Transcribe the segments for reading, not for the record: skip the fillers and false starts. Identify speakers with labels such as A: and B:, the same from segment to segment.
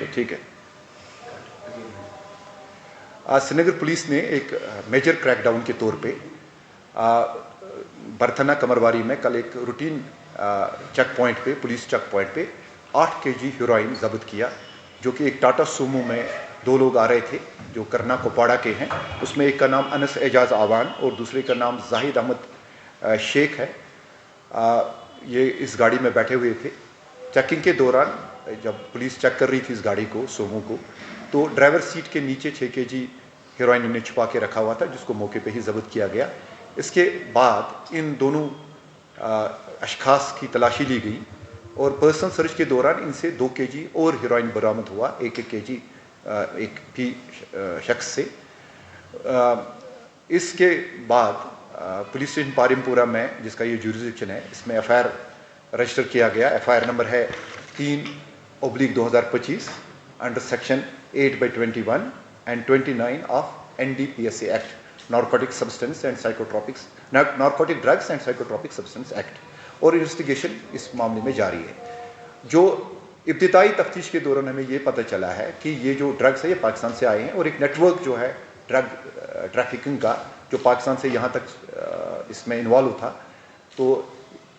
A: ठीक है। श्रीनगर पुलिस ने एक मेजर क्रैकडाउन के तौर पे बरथना कमरवारी में कल एक रूटीन चेक पॉइंट पे, पुलिस चेक पॉइंट पे 8 kg हेरोइन जब्त किया, जो कि एक टाटा सूमो में 2 लोग आ रहे थे जो करना कोपाड़ा के हैं। उसमें एक का नाम अनस एजाज आवान और दूसरे का नाम जाहिद अहमद शेख है। ये इस गाड़ी में बैठे हुए थे। चेकिंग के दौरान जब पुलिस चेक कर रही थी इस गाड़ी को, सोमो को, तो ड्राइवर सीट के नीचे 6 kg हेरोइन इन्हें छुपा के रखा हुआ था, जिसको मौके पे ही जब्त किया गया। इसके बाद इन दोनों अशखास की तलाशी ली गई और पर्सन सर्च के दौरान इनसे 2 kg और हेरोइन बरामद हुआ, 1-1 kg एक भी शख्स से। इसके बाद पुलिस स्टेशन पारिमपुरा में, जिसका ये जुरिसडिक्शन है, इसमें FIR रजिस्टर किया गया। FIR नंबर है 3/2025 under section 8/21 and 29 of NDPSA Act, Narcotic Substance and Psychotropics, Narcotic Drugs and Psychotropic Substance Act, और इन्वेस्टिगेशन इस मामले में जारी है। जो इब्तिदाई तफ्तीश के दौरान हमें ये पता चला है कि ये जो ड्रग्स है ये पाकिस्तान से आए हैं और एक नेटवर्क जो है ड्रग ट्रैफिकिंग का, जो पाकिस्तान से यहाँ तक इसमें इन्वॉल्व था, तो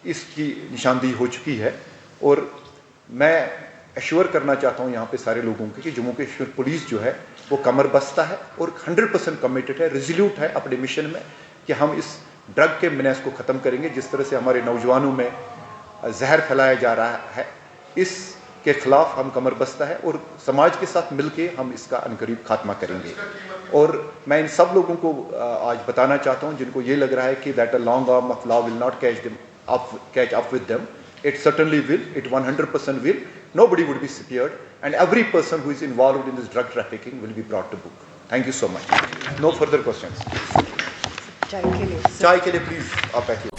A: इसकी निशानदेही हो चुकी है। और मैं एश्योर करना चाहता हूँ यहाँ पे सारे लोगों को कि जम्मू कश्मीर पुलिस जो है वो कमर बस्ता है और 100% कमिटेड है, रिजोल्यूट है अपने मिशन में कि हम इस ड्रग के मेनेस को ख़त्म करेंगे। जिस तरह से हमारे नौजवानों में जहर फैलाया जा रहा है, इसके ख़िलाफ़ हम कमर बस्ता है और समाज के साथ मिलके हम इसका अनकरीब खात्मा करेंगे। और मैं इन सब लोगों को आज बताना चाहता हूँ जिनको ये लग रहा है कि that a long arm of law will not catch up with them. It certainly will. It 100% will. Nobody would be spared, and every person who is involved in this drug trafficking will be brought to book. Thank you so much. No further questions.
B: चाय के लिए
A: चाय के लिए please आप बैठिए।